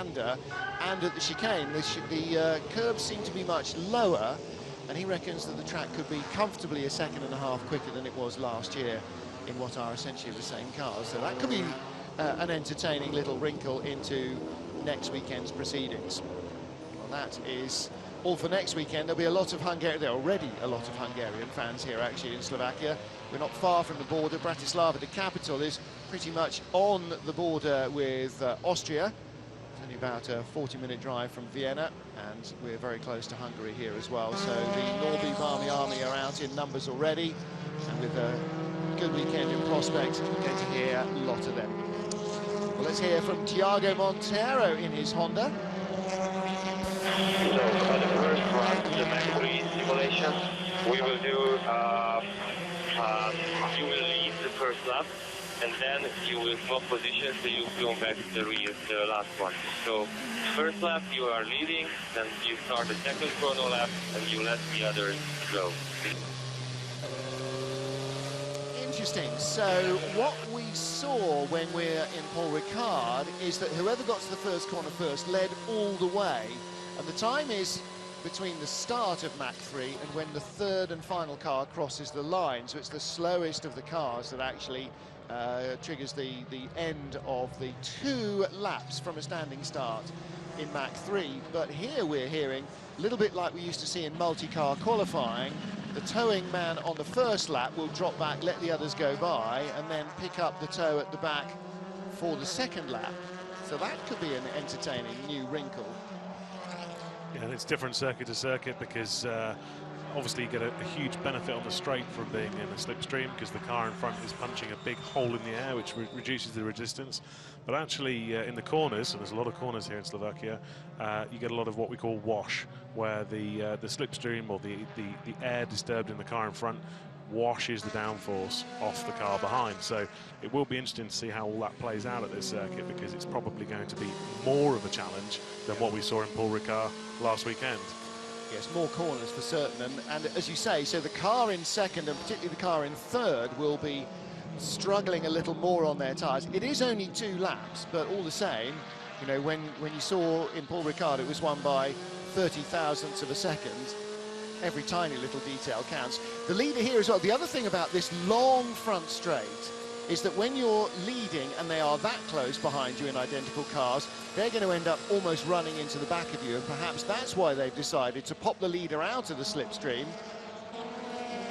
hander and at the chicane. The curbs seem to be much lower, and he reckons that the track could be comfortably a second and a half quicker than it was last year in what are essentially the same cars. So that could be an entertaining little wrinkle into next weekend's proceedings. Well, that is all for next weekend. There'll be a lot of there are already a lot of Hungarian fans here actually in Slovakia. We're not far from the border. Bratislava, the capital, is pretty much on the border with Austria. It's only about a 40-minute drive from Vienna, and we're very close to Hungary here as well. So the Norby Barmy Army are out in numbers already, and with a good weekend in prospect, we're going to hear a lot of them. Well, let's hear from Tiago Monteiro in his Honda. So for the first run, the Mach 3 simulation, we will do, you will lead the first lap, and then you will swap positions, so you go back to the last one. So first lap you are leading, then you start the second chrono lap, and you let the others go. Interesting. So what we saw when we're in Paul Ricard is that whoever got to the first corner first led all the way. And the time is between the start of Mach 3 and when the third and final car crosses the line. So it's the slowest of the cars that actually triggers the end of the 2 laps from a standing start in Mach 3. But here we're hearing, a little bit like we used to see in multi-car qualifying, the towing man on the first lap will drop back, let the others go by, and then pick up the tow at the back for the second lap. So that could be an entertaining new wrinkle. Yeah, and it's different circuit to circuit because obviously you get a huge benefit on the straight from being in a slipstream because the car in front is punching a big hole in the air, which reduces the resistance. But actually in the corners, and there's a lot of corners here in Slovakia, you get a lot of what we call wash, where the slipstream or the air disturbed in the car in front washes the downforce off the car behind. So it will be interesting to see how all that plays out at this circuit, because it's probably going to be more of a challenge than what we saw in Paul Ricard last weekend. Yes, more corners for certain, and as you say, so the car in second and particularly the car in third will be struggling a little more on their tyres. It is only 2 laps, but all the same, you know, when you saw in Paul Ricard it was won by 30 thousandths of a second. Every tiny little detail counts. The leader here as well. The other thing about this long front straight is that when you're leading and they are that close behind you in identical cars, they're going to end up almost running into the back of you, and perhaps that's why they've decided to pop the leader out of the slipstream,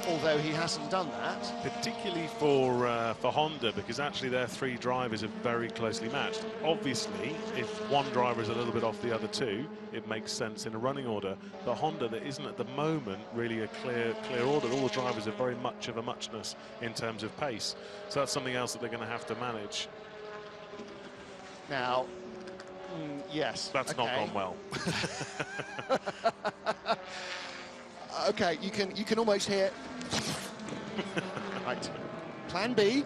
although he hasn't done that. Particularly for Honda, because actually their 3 drivers are very closely matched. Obviously, if one driver is a little bit off the other 2, it makes sense in a running order. But Honda, there isn't at the moment really a clear order. All the drivers are very much of a muchness in terms of pace. So that's something else that they're going to have to manage. Now, yes. That's okay. not gone well. Okay, you can almost hear. Right, Plan B.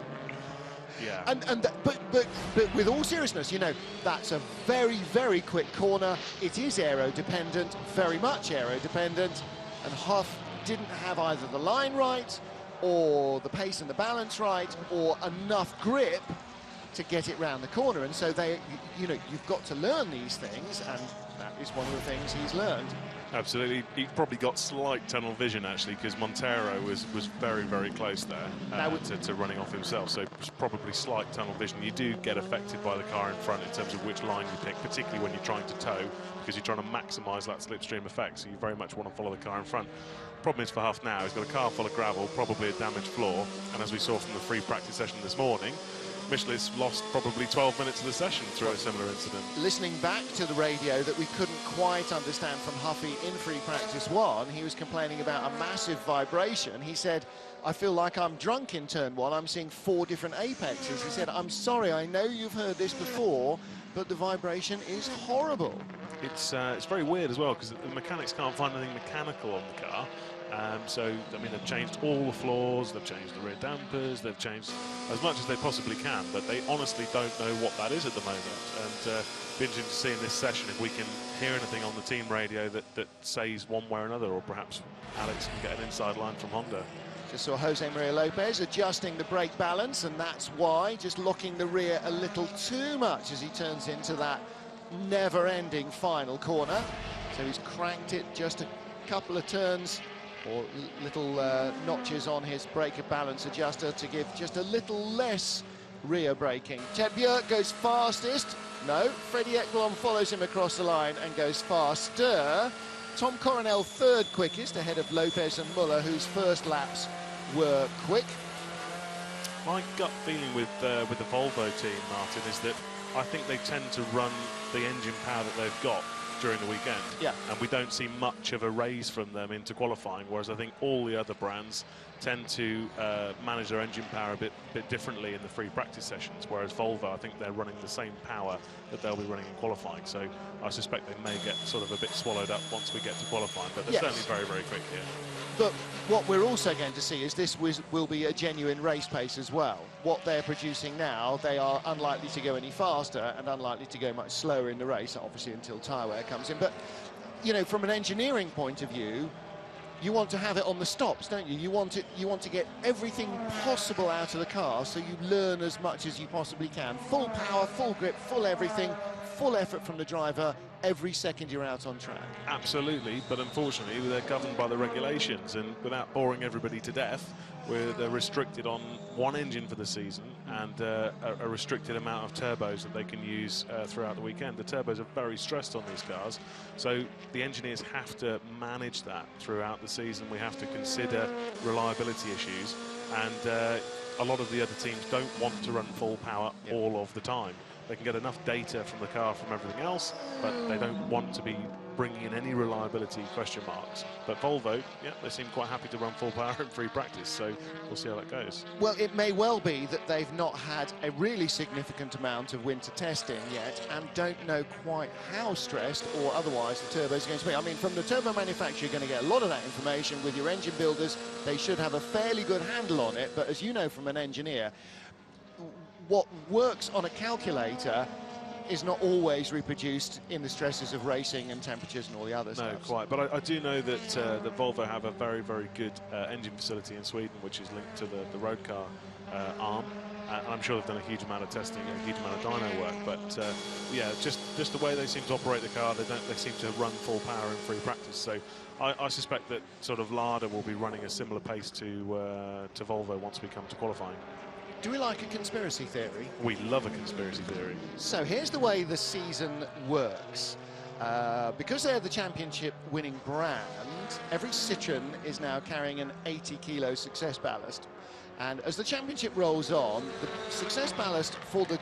Yeah. But with all seriousness, you know, that's a very quick corner. It is aero dependent, very much aero dependent, and Huff didn't have either the line right, or the pace and the balance right, or enough grip to get it round the corner. And so you know, you've got to learn these things, and that is one of the things he's learned. Absolutely. He probably got slight tunnel vision, actually, because Monteiro was very close there to running off himself. So it was probably slight tunnel vision. You do get affected by the car in front in terms of which line you pick, particularly when you're trying to tow, because you're trying to maximise that slipstream effect. So you very much want to follow the car in front. Problem is for Huff now, he's got a car full of gravel, probably a damaged floor, and as we saw from the free practice session this morning, Michelin's lost probably 12 minutes of the session through a similar incident. Listening back to the radio that we couldn't quite understand from Huffy in free practice 1, he was complaining about a massive vibration. He said, I feel like I'm drunk in turn 1, I'm seeing 4 different apexes. He said, I'm sorry, I know you've heard this before, but the vibration is horrible. It's very weird as well, because the mechanics can't find anything mechanical on the car. So, I mean, they've changed all the floors, they've changed the rear dampers, they've changed as much as they possibly can, but they honestly don't know what that is at the moment. And be interesting to see in this session if we can hear anything on the team radio that says one way or another, or perhaps Alex can get an inside line from Honda. Just saw Jose Maria Lopez adjusting the brake balance, and that's why, just locking the rear a little too much as he turns into that never-ending final corner. So he's cranked it just a couple of turns or little notches on his brake balance adjuster to give just a little less rear braking. Ted Björk goes fastest. No, Freddie Ekblom follows him across the line and goes faster. Tom Coronel third quickest, ahead of Lopez and Muller, whose first laps were quick. My gut feeling with the Volvo team, Martin, is that I think they tend to run the engine power that they've got during the weekend. Yeah. And we don't see much of a raise from them into qualifying, whereas I think all the other brands tend to manage their engine power a bit differently in the free practice sessions, whereas Volvo, I think they're running the same power that they'll be running in qualifying. So I suspect they may get sort of a bit swallowed up once we get to qualifying, but they're certainly very, very quick here. But what we're also going to see is this will be a genuine race pace as well. What they're producing now, they are unlikely to go any faster and unlikely to go much slower in the race, obviously until tyre wear comes in. But, you know, from an engineering point of view, you want to have it on the stops, don't you? You want to get everything possible out of the car, so you learn as much as you possibly can. Full power, full grip, full everything, full effort from the driver every second you're out on track. Absolutely, but unfortunately they're governed by the regulations, and without boring everybody to death, they're restricted on one engine for the season and a restricted amount of turbos that they can use throughout the weekend. The turbos are very stressed on these cars, so the engineers have to manage that throughout the season. We have to consider reliability issues, and a lot of the other teams don't want to run full power all of the time. They can get enough data from the car from everything else, but they don't want to be bringing in any reliability question marks. But Volvo, yeah, they seem quite happy to run full power in free practice, so we'll see how that goes. Well, it may well be that they've not had a really significant amount of winter testing yet and don't know quite how stressed or otherwise the turbos are going to be. I mean, from the turbo manufacturer, you're going to get a lot of that information. With your engine builders, they should have a fairly good handle on it, but as you know from an engineer, what works on a calculator is not always reproduced in the stresses of racing and temperatures and all the other stuff. No, quite. But I do know that that Volvo have a very, very good engine facility in Sweden, which is linked to the road car arm. And I'm sure they've done a huge amount of testing and a huge amount of dyno work. But yeah, just the way they seem to operate the car, they seem to run full power in free practice. So I suspect that sort of Lada will be running a similar pace to Volvo once we come to qualifying. Do we like a conspiracy theory? We love a conspiracy theory. So here's the way the season works. Because they're the championship winning brand, every Citroën is now carrying an 80-kilo success ballast. And as the championship rolls on, the success ballast for the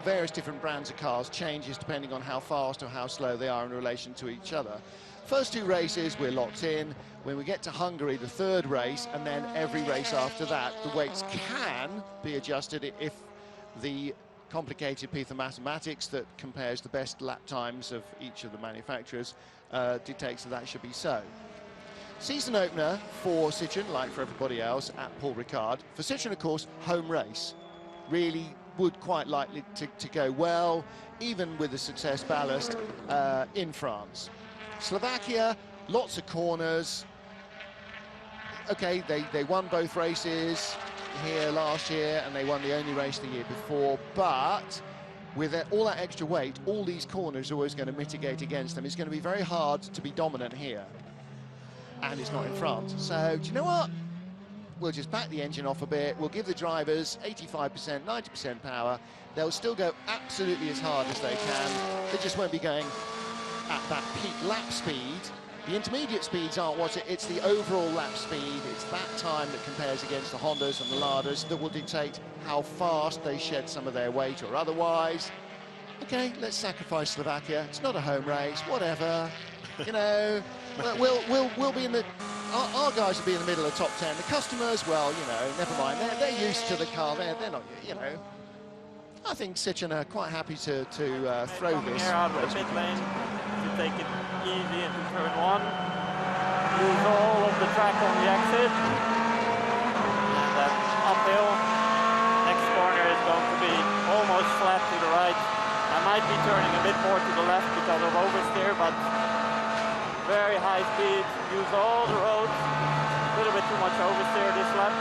various different brands of cars changes depending on how fast or how slow they are in relation to each other. First two races, we're locked in. When we get to Hungary, the third race, and then every race after that, the weights can be adjusted if the complicated piece of mathematics that compares the best lap times of each of the manufacturers dictates that should be so. Season opener for Citroën, like for everybody else, at Paul Ricard. For Citroën, of course, home race. Really would quite likely to go well, even with the success ballast in France. Slovakia, lots of corners. Okay, they won both races here last year, and they won the only race the year before, but with all that extra weight, all these corners are always going to mitigate against them. It's going to be very hard to be dominant here, and it's not in France. So, do you know what? We'll just back the engine off a bit. We'll give the drivers 85%, 90% power. They'll still go absolutely as hard as they can. They just won't be going at that peak lap speed. The intermediate speeds aren't what it's the overall lap speed. It's that time that compares against the Hondas and the Ladas that will dictate how fast they shed some of their weight or otherwise. Okay, let's sacrifice Slovakia. It's not a home race, whatever. You know, we'll be in the... Our guys will be in the middle of top 10. The customers, well, you know, never mind. They're used to the car. They're not, you know. I think Citroën are quite happy to throw this. Here out of the pit lane to take it easy into turn one. Use all of the track on the exit. And then uphill. Next corner is going to be almost flat to the right. I might be turning a bit more to the left because of oversteer, but very high speed. Use all the roads. A little bit too much oversteer this lap.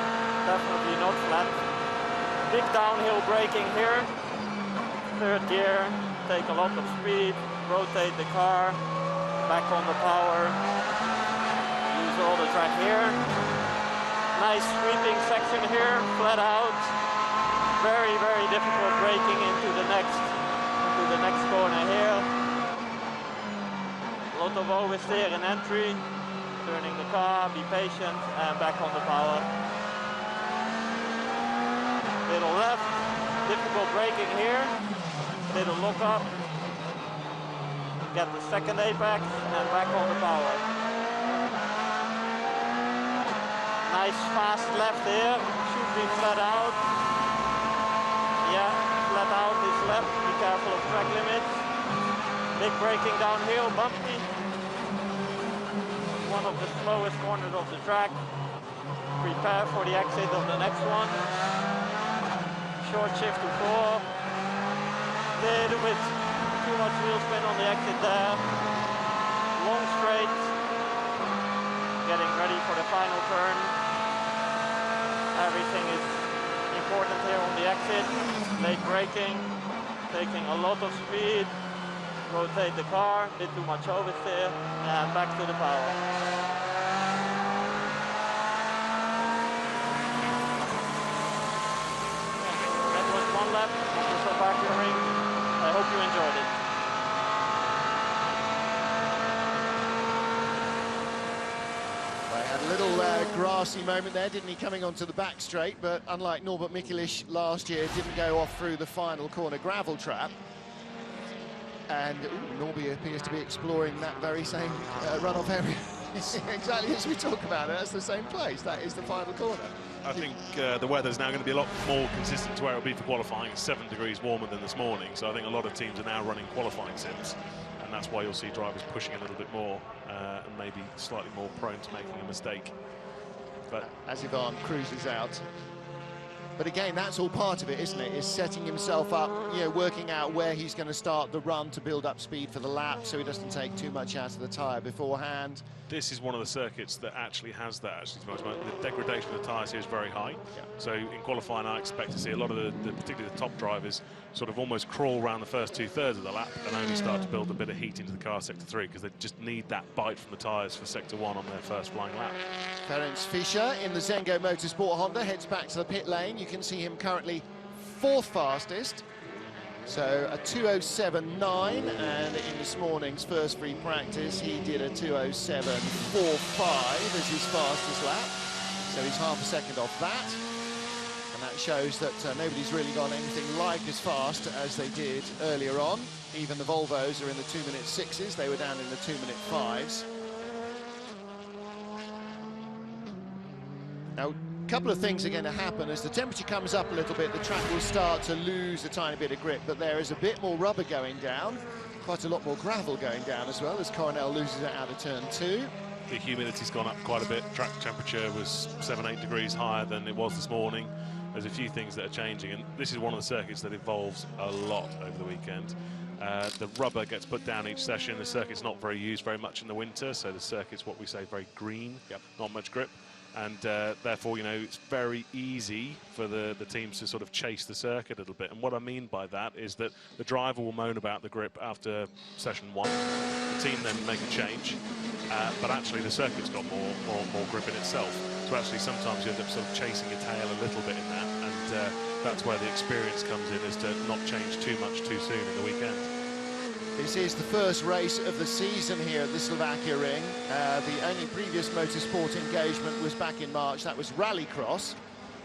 Definitely not flat. Big downhill braking here. Third gear. take a lot of speed, rotate the car, back on the power, use all the track here. Nice sweeping section here, flat out. Very, very difficult braking into the next corner here. A lot of oversteer and entry, turning the car, be patient, and back on the power. Little left, difficult braking here, little look up, get the second apex, and back on the power. Nice fast left here, should be flat out. Yeah, flat out is left, be careful of track limits. Big braking downhill, bumpy. One of the slowest corners of the track. Prepare for the exit of the next one. Short shift to 4. Little bit too much wheel spin on the exit there. Long straight. Getting ready for the final turn. Everything is important here on the exit. Late braking, taking a lot of speed. Rotate the car, bit too much oversteer, and back to the power. That was one lap of the Slovakia ring. I hope you enjoyed it. Well, he had a little grassy moment there, didn't he, coming onto the back straight, but unlike Norbert Mikulich last year, didn't go off through the final corner gravel trap. And Norby appears to be exploring that very same runoff area. Exactly as we talk about it, that's the same place. That is the final corner. I think the weather's now going to be a lot more consistent to where it'll be for qualifying. It's 7 degrees warmer than this morning, so I think a lot of teams are now running qualifying sims, and that's why you'll see drivers pushing a little bit more and maybe slightly more prone to making a mistake. But as Ivan cruises out. But again, that's all part of it, isn't it? Is setting himself up, you know, working out where he's going to start the run to build up speed for the lap so he doesn't take too much out of the tyre beforehand. this is one of the circuits that actually has that. Actually, the degradation of the tyres here is very high. Yeah. So in qualifying, I expect to see a lot of particularly the top drivers, sort of almost crawl around the first 2/3 of the lap and only start to build a bit of heat into the car sector 3 because they just need that bite from the tyres for sector 1 on their first flying lap. Ferenc Fischer in the Zengo Motorsport Honda heads back to the pit lane. You can see him currently 4th fastest. So a 2:07.9, and in this morning's first free practice he did a 2:07.45 as his fastest lap. So he's half a second off that. And that shows that nobody's really gone anything like as fast as they did earlier on. Even the Volvos are in the 2-minute 6s. They were down in the 2-minute 5s. Now, a couple of things are going to happen. As the temperature comes up a little bit, the track will start to lose a tiny bit of grip, but there is a bit more rubber going down, quite a lot more gravel going down as well as Coronel loses it out of turn 2. The humidity's gone up quite a bit. Track temperature was 7-8 degrees higher than it was this morning. There's a few things that are changing, and this is one of the circuits that evolves a lot over the weekend. The rubber gets put down each session. The circuit's not very used very much in the winter, so the circuit's what we say very green, not much grip. And therefore, you know, it's very easy for the teams to sort of chase the circuit a little bit. And what I mean by that is that the driver will moan about the grip after session 1. The team then make a change, but actually the circuit's got more grip in itself. So actually sometimes you end up sort of chasing your tail a little bit in that, and that's where the experience comes in, is to not change too much too soon in the weekend. This is the first race of the season here at the Slovakia Ring. The only previous motorsport engagement was back in March. That was Rallycross.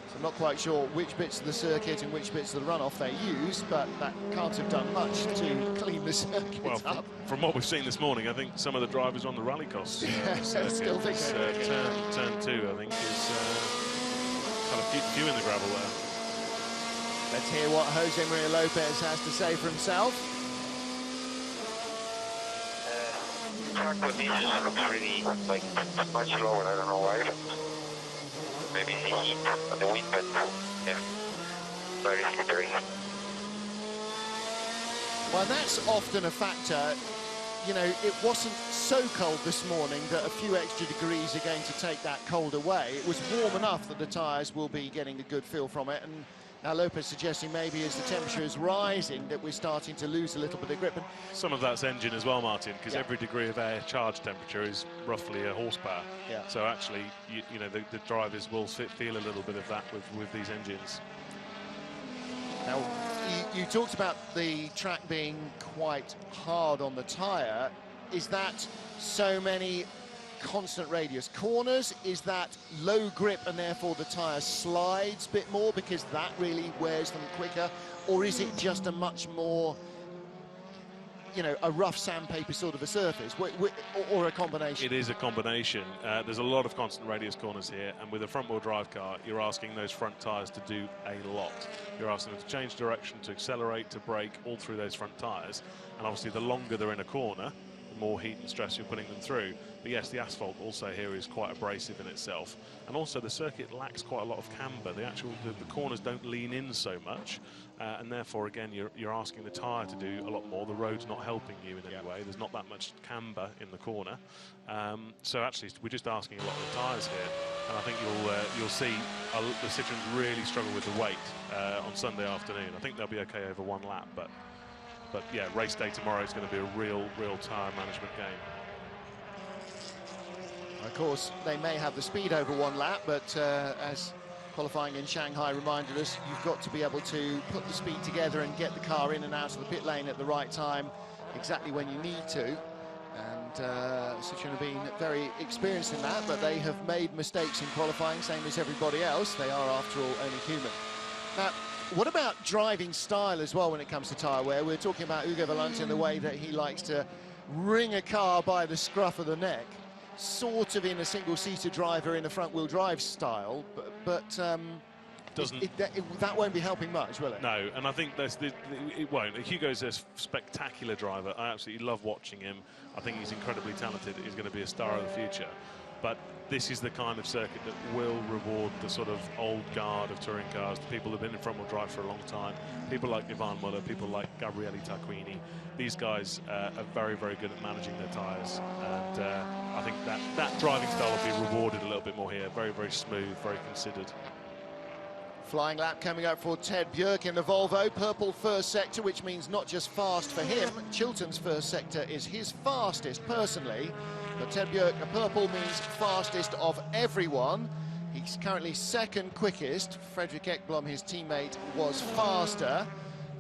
So I'm not quite sure which bits of the circuit and which bits of the runoff they used, but that can't have done much to clean the circuit up. From what we've seen this morning, I think some of the drivers on the Rallycross circuit, still think turn 2, I think, is kind of few in the gravel there. Let's hear what Jose Maria Lopez has to say for himself. Track conditions look really like much lower. I don't know why. Maybe the heat and the wind, but yeah, very slippery. Well, that's often a factor. You know, it wasn't so cold this morning that a few extra degrees are going to take that cold away. It was warm enough that the tyres will be getting a good feel from it, and Now Lopez suggesting maybe as the temperature is rising that we're starting to lose a little bit of grip. And some of that's engine as well, Martin, because yeah. every degree of air charge temperature is roughly a horsepower. Yeah. So actually, you know, the drivers will feel a little bit of that with these engines. Now, you talked about the track being quite hard on the tyre. Is that so many constant radius corners? Is that low grip and therefore the tyre slides a bit more because that really wears them quicker? Or is it just a much more, you know, a rough sandpaper sort of a surface, or a combination? It is a combination. There's a lot of constant radius corners here, and with a front-wheel drive car, you're asking those front tyres to do a lot. You're asking them to change direction, to accelerate, to brake, all through those front tyres. And obviously, the longer they're in a corner, the more heat and stress you're putting them through. But yes, the asphalt also here is quite abrasive in itself. And also the circuit lacks quite a lot of camber. The corners don't lean in so much. And therefore, again, you're asking the tyre to do a lot more. The road's not helping you in any way. There's not that much camber in the corner. So actually, we're just asking a lot of the tyres here. And I think you'll see the Citroens really struggle with the weight on Sunday afternoon. I think they'll be okay over one lap, but yeah, race day tomorrow is going to be a real tyre management game. Of course, they may have the speed over one lap, but as qualifying in Shanghai reminded us, you've got to be able to put the speed together and get the car in and out of the pit lane at the right time, exactly when you need to. And Citroën have been very experienced in that, but they have made mistakes in qualifying, same as everybody else. They are, after all, only human. Now, what about driving style as well when it comes to tyre wear? We're talking about Ugo Valentin and the way that he likes to wring a car by the scruff of the neck, sort of in a single-seater driver in a front-wheel drive style, but that won't be helping much, will it? No, and I think it won't. Hugo's a spectacular driver. I absolutely love watching him. I think he's incredibly talented. He's going to be a star of the future. But this is the kind of circuit that will reward the sort of old guard of touring cars, the people who've been in front-wheel drive for a long time, people like Ivan Muller, people like Gabriele Tarquini. These guys are very, very good at managing their tyres, and I think that driving style will be rewarded a little bit more here. Very, very smooth, very considered. Flying lap coming up for Ted Björk in the Volvo. Purple first sector, which means not just fast for him. Chilton's first sector is his fastest, personally. But Ted Björk, the purple means fastest of everyone. He's currently second quickest. Fredrik Ekblom, his teammate, was faster.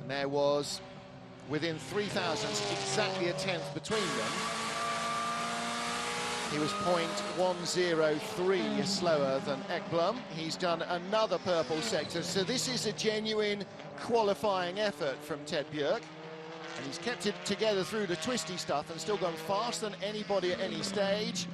And there was, within 3 thousandths, exactly a tenth between them. He was 0.103 slower than Ekblom. He's done another purple sector, so this is a genuine qualifying effort from Ted Björk. And he's kept it together through the twisty stuff and still gone faster than anybody at any stage.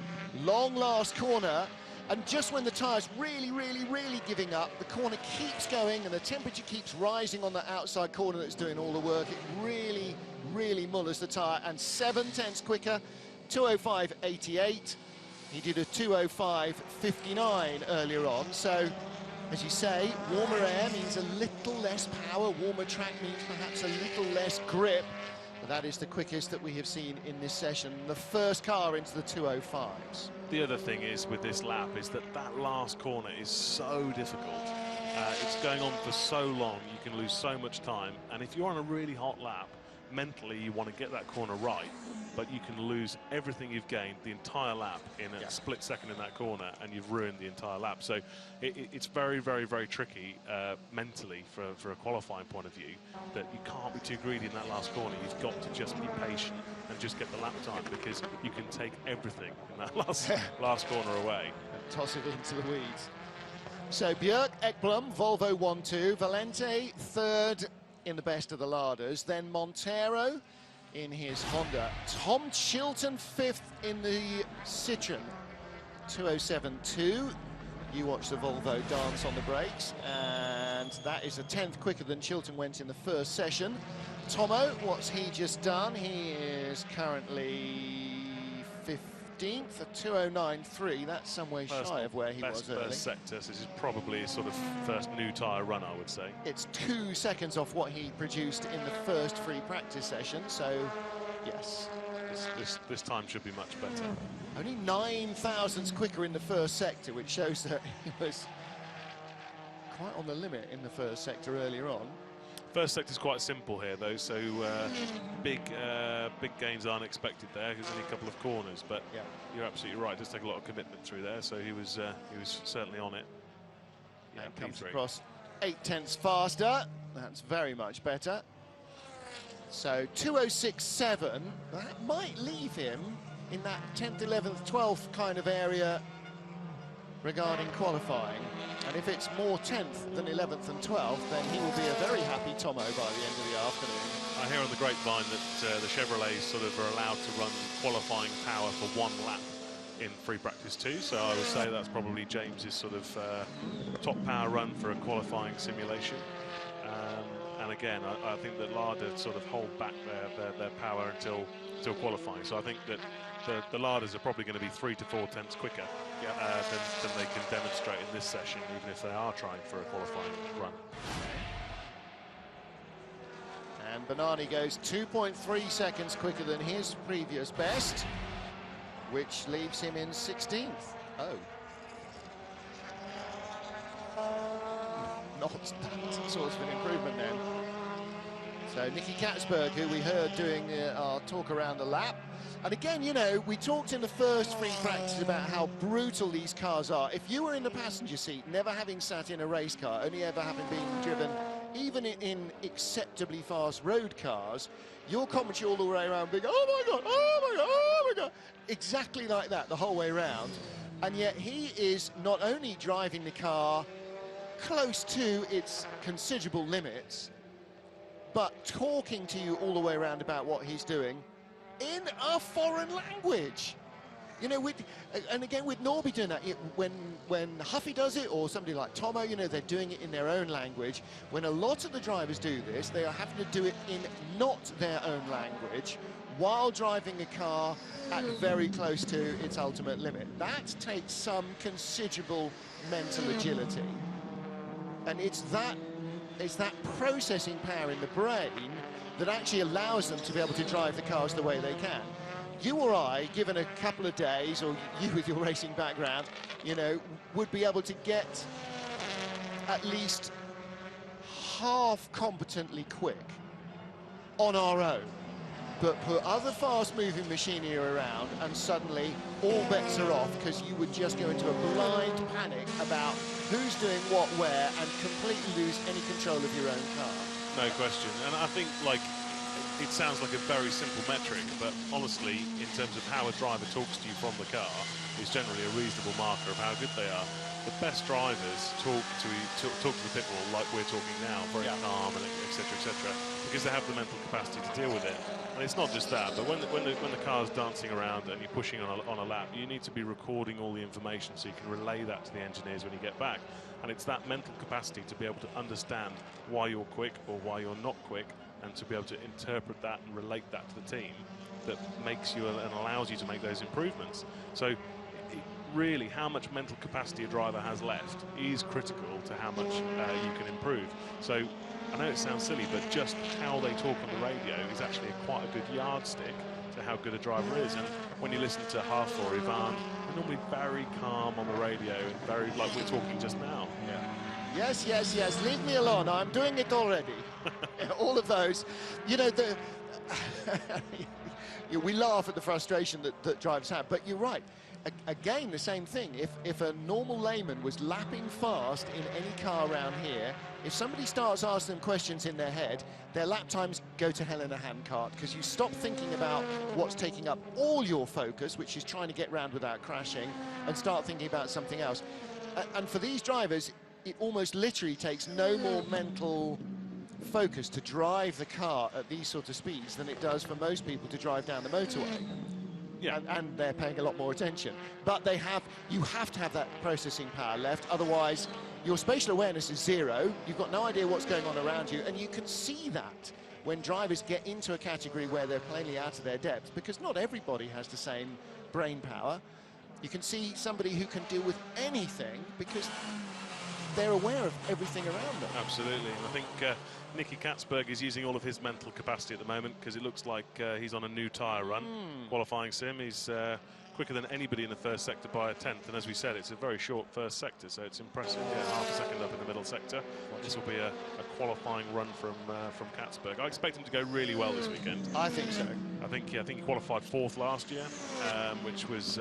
Long last corner, and just when the tyre's really, really, really giving up, the corner keeps going and the temperature keeps rising on the outside corner that's doing all the work. It really, really mullers the tyre, and 7 tenths quicker. 2:05.88. He did a 2:05.59 earlier on. So, as you say, warmer air means a little less power. Warmer track means perhaps a little less grip. But that is the quickest that we have seen in this session. The first car into the 2:05s. The other thing is with this lap is that last corner is so difficult. It's going on for so long. You can lose so much time. And if you're on a really hot lap, mentally you want to get that corner right, but you can lose everything you've gained, the entire lap, in a split second in that corner, and you've ruined the entire lap. So it's very, very, very tricky mentally for a qualifying point of view, that you can't be too greedy in that last corner. You've got to just be patient and just get the lap time, because you can take everything in that last corner away. And toss it into the weeds. So Björk, Ekblom, Volvo 1-2, Valente third in the best of the larders, then Montero in his Honda. Tom Chilton fifth in the Citroën, 2:07.2. You watch the Volvo dance on the brakes, and that is a tenth quicker than Chilton went in the first session. Tomo, what's he just done? He is currently 15th at 2:09.3. That's some way shy of where he was early. First sector, so this is probably his sort of first new tyre run, I would say. It's 2 seconds off what he produced in the first free practice session, so yes. This time should be much better. Only 9 thousandths quicker in the first sector, which shows that he was quite on the limit in the first sector earlier on. First sector is quite simple here, though, so big gains aren't expected there. There's only a couple of corners, but Yeah. you're absolutely right. It does take a lot of commitment through there, so he was certainly on it. Yeah, And comes P3. across 8/10 faster. That's very much better. So 2:06.7. That might leave him in that 10th, 11th, 12th kind of area regarding qualifying. And if it's more 10th than 11th and 12th, then he will be a very happy Tomo by the end of the afternoon. I hear on the grapevine that the Chevrolets sort of are allowed to run qualifying power for 1 lap in free practice 2, so I would say that's probably James's sort of top power run for a qualifying simulation. And again, I think that Lada sort of hold back their power until qualifying. So I think that the Ladas are probably going to be 3 to 4 tenths quicker than they can demonstrate in this session, even if they are trying for a qualifying run. And Banani goes 2.3 seconds quicker than his previous best, which leaves him in 16th. Oh. Not that sort of an improvement then. So Nicky Katzberg, who we heard doing our talk around the lap. And again, you know, we talked in the first free practice about how brutal these cars are. If you were in the passenger seat, never having sat in a race car, only ever having been driven even in acceptably fast road cars, your commentary all the way around being, oh my God, oh my God, oh my God. Exactly like that the whole way around. And yet he is not only driving the car close to its considerable limits, but talking to you all the way around about what he's doing in a foreign language. You know, and again with Norby doing that, when Huffy does it, or somebody like Tomo, you know, they're doing it in their own language. When a lot of the drivers do this, they are having to do it in not their own language while driving a car at very close to its ultimate limit. That takes some considerable mental agility. And it's that processing power in the brain that actually allows them to be able to drive the cars the way they can. You or I, given a couple of days, or you with your racing background, you know, would be able to get at least half competently quick on our own. But put other fast-moving machinery around and suddenly all bets are off, because you would just go into a blind panic about who's doing what where and completely lose any control of your own car. No question. And I think, like, it sounds like a very simple metric, but honestly, in terms of how a driver talks to you from the car, is generally a reasonable marker of how good they are. The best drivers talk to the pit wall like we're talking now, very calm and etc., because they have the mental capacity to deal with it. And it's not just that, but when the car's dancing around and you're pushing on a lap, you need to be recording all the information so you can relay that to the engineers when you get back. And it's that mental capacity to be able to understand why you're quick or why you're not quick, and to be able to interpret that and relate that to the team, that makes you and allows you to make those improvements. So really, how much mental capacity a driver has left is critical to how much you can improve. So I know it sounds silly, but just how they talk on the radio is actually quite a good yardstick to how good a driver is. And when you listen to Huff or Ivan, they're normally very calm on the radio and very, like we're talking just now. Yes, yes, yes, leave me alone, I'm doing it already. All of those, you know, we laugh at the frustration that drivers have, but you're right. Again, the same thing. If a normal layman was lapping fast in any car around here, if somebody starts asking them questions in their head, their lap times go to hell in a handcart, because you stop thinking about what's taking up all your focus, which is trying to get round without crashing, and start thinking about something else. And for these drivers, it almost literally takes no more mental focus to drive the car at these sort of speeds than it does for most people to drive down the motorway. Yeah. And they're paying a lot more attention. But you have to have that processing power left, otherwise your spatial awareness is zero, you've got no idea what's going on around you, and you can see that when drivers get into a category where they're plainly out of their depth, because not everybody has the same brain power. You can see somebody who can deal with anything because they're aware of everything around them. Absolutely. And I think Nicky Katzberg is using all of his mental capacity at the moment, because it looks like he's on a new tyre run. Qualifying sim, he's quicker than anybody in the first sector by a tenth, and as we said, it's a very short first sector, so it's impressive. Yeah, half a second up in the middle sector. This will be a qualifying run from Katzberg. I expect him to go really well this weekend. I think so. I think he qualified 4th last year, which was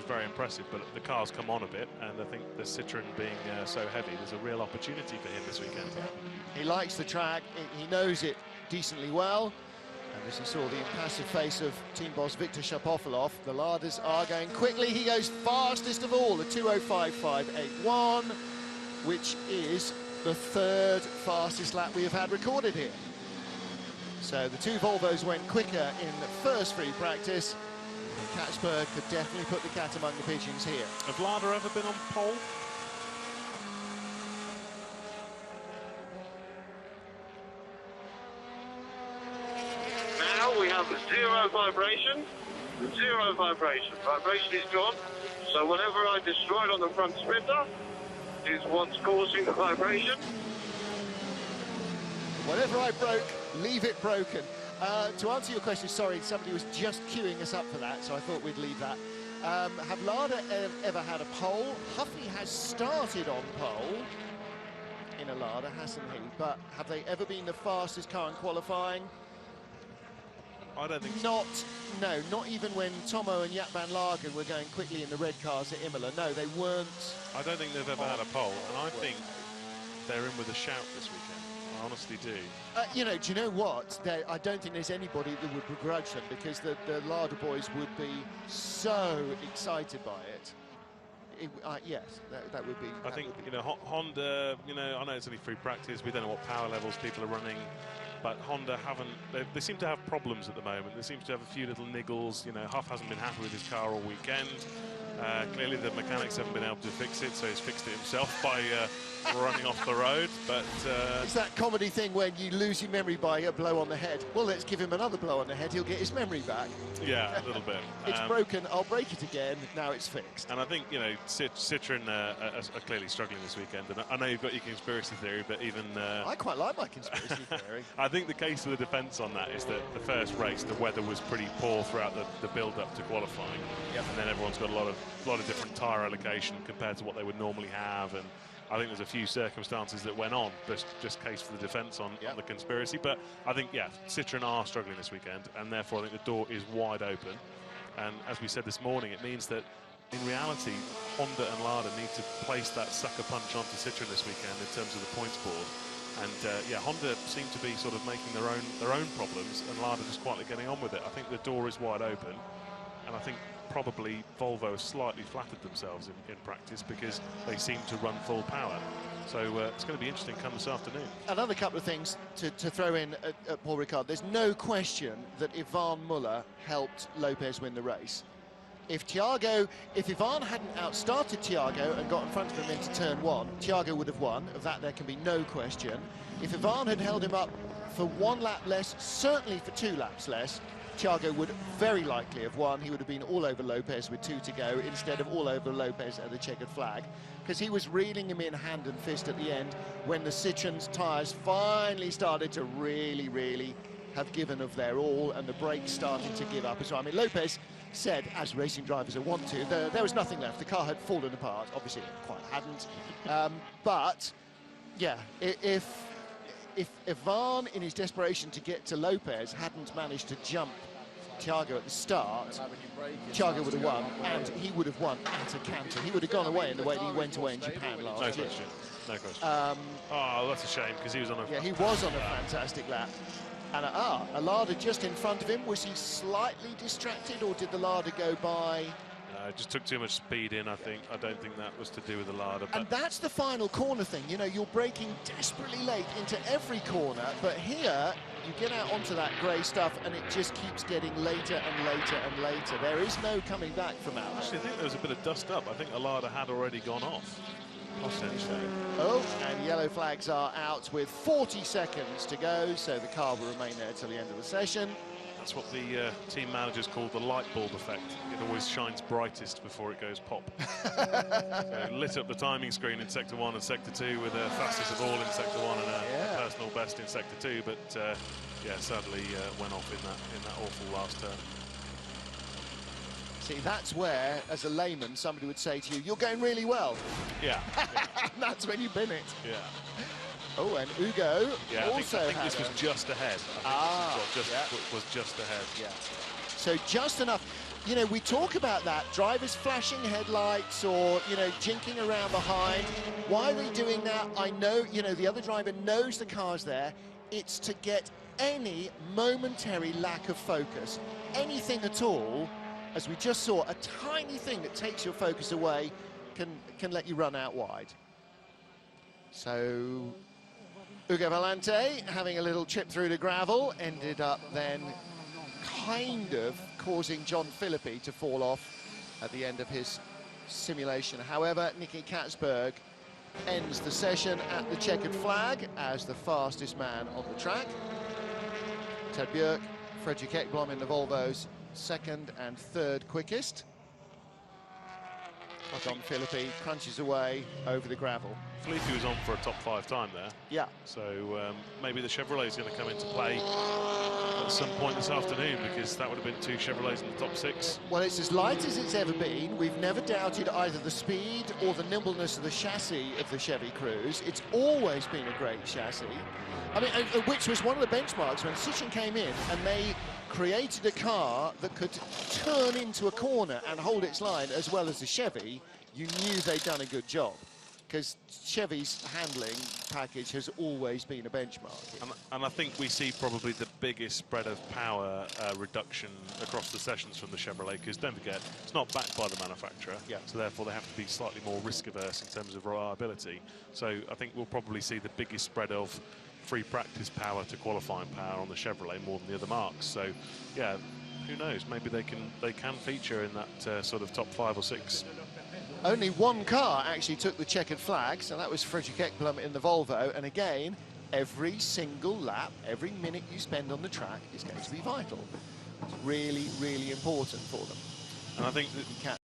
very impressive. But the car's come on a bit, and I think the Citroen being so heavy, there's a real opportunity for him this weekend. He likes the track. He knows it decently well. And as you saw the impassive face of team boss Victor Shapovalov, the Ladas are going quickly. He goes fastest of all, the 2:05.581, which is the 3rd fastest lap we have had recorded here. So the 2 Volvos went quicker in the first free practice. Katzberg could definitely put the cat among the pigeons here. Have Lada ever been on pole? Now we have 0 vibration. 0 vibration. Vibration is gone. So whatever I destroyed on the front splitter is what's causing the vibration. Whatever I broke, leave it broken. To answer your question, sorry, somebody was just queuing us up for that, so I thought we'd leave that. Have Lada ever had a pole? Huffy has started on pole in a Lada, hasn't he? But have they ever been the fastest car in qualifying? I don't think so. Not even when Tomo and Jaap van Lagen were going quickly in the red cars at Imola. No, they weren't. I don't think they've ever had a pole, and I think they're in with a shout this weekend. I honestly do. Do you know what? I don't think there's anybody that would begrudge them, because the Lada boys would be so excited by it. Yes, that would be. I think, Honda, I know it's only free practice, we don't know what power levels people are running, but Honda they seem to have problems at the moment. There seems to have a few little niggles. Huff hasn't been happy with his car all weekend. Clearly the mechanics haven't been able to fix it, so he's fixed it himself by running off the road. But it's that comedy thing when you lose your memory by a blow on the head. Well, let's give him another blow on the head, he'll get his memory back. Yeah, a little bit. It's broken, I'll break it again, now it's fixed. And I think, Citroen are clearly struggling this weekend. And I know you've got your conspiracy theory, but even... I quite like my conspiracy theory. I think the case for the defence on that is that the first race, the weather was pretty poor throughout the build-up to qualifying. Yep. And then everyone's got a lot of different tyre allocation compared to what they would normally have. And I think there's a few circumstances that went on, but just case for the defence on the conspiracy. But I think, Citroen are struggling this weekend, and therefore I think the door is wide open. And as we said this morning, it means that in reality, Honda and Lada need to place that sucker punch onto Citroen this weekend in terms of the points board. And Honda seem to be sort of making their own problems, and Lada just quietly getting on with it. I think the door is wide open, and I think probably Volvo has slightly flattered themselves in practice, because they seem to run full power. So it's going to be interesting come this afternoon. Another couple of things to throw in at Paul Ricard. There's no question that Ivan Muller helped Lopez win the race. If Ivan hadn't outstarted Thiago and got in front of him into turn 1, Thiago would have won. Of that there can be no question. If Ivan had held him up for 1 lap less, certainly for 2 laps less, Thiago would very likely have won. He would have been all over Lopez with 2 to go, instead of all over Lopez at the checkered flag, because he was reeling him in hand and fist at the end when the Citroen's tyres finally started to really have given of their all, and the brakes started to give up as well. I mean, Lopez said, as racing drivers are wont to, there was nothing left. The car had fallen apart. Obviously, it quite hadn't. But, yeah, if Ivan, in his desperation to get to Lopez, hadn't managed to jump Thiago at the start, Thiago would have won, and he would have won at a canter. He would have gone away in the way that he went away in Japan last year. No question. Oh, that's a shame, because he was on a... Yeah, he was on a fantastic lap. And a Lada just in front of him. Was he slightly distracted, or did the Lada go by? Just took too much speed in, I think. I don't think that was to do with the Lada. And that's the final corner thing. You're braking desperately late into every corner, but here you get out onto that grey stuff and it just keeps getting later and later and later. There is no coming back from out. Actually, I think there was a bit of dust up. I think a Lada had already gone off. Oh, and yellow flags are out with 40 seconds to go, so the car will remain there till the end of the session. That's what the team managers call the light bulb effect. It always shines brightest before it goes pop. So lit up the timing screen in Sector 1 and Sector 2 with a fastest of all in Sector 1 and a personal best in Sector 2, but yeah, sadly went off in that awful last turn. See, that's where, as a layman, somebody would say to you, "You're going really well." Yeah. And that's when you bin it. Yeah. Oh, and Ugo also I think this was just ahead. Was just ahead. Yeah. So just enough. You know, we talk about that, drivers flashing headlights or, you know, jinking around behind. Why are they doing that? I know, you know, the other driver knows the car's there. It's to get any momentary lack of focus, anything at all. As we just saw, a tiny thing that takes your focus away can let you run out wide. So Ugo Valente having a little chip through the gravel, ended up then kind of causing John Philippi to fall off at the end of his simulation. However, Nicky Katzberg ends the session at the checkered flag as the fastest man on the track. Ted Björk, Fredrik Ekblom in the Volvos, second and third quickest. John Philippi crunches away over the gravel. Philippi was on for a top 5 time there. Yeah. So maybe the Chevrolet is going to come into play at some point this afternoon, because that would have been 2 Chevrolets in the top 6. Well, it's as light as it's ever been. We've never doubted either the speed or the nimbleness of the chassis of the Chevy Cruze. It's always been a great chassis. I mean, which was one of the benchmarks when Sitchin came in and they created a car that could turn into a corner and hold its line as well as the Chevy. You knew they'd done a good job, because Chevy's handling package has always been a benchmark. And I think we see probably the biggest spread of power reduction across the sessions from the Chevrolet, because don't forget, it's not backed by the manufacturer, so therefore they have to be slightly more risk-averse in terms of reliability. So I think we'll probably see the biggest spread of free practice power to qualifying power on the Chevrolet more than the other marks. So yeah, who knows, maybe they can feature in that sort of top 5 or 6. Only one car actually took the checkered flag, so that was Fredrik Ekblom in the Volvo. And again, every single lap, every minute you spend on the track is going to be vital. It's really, really important for them. And I think that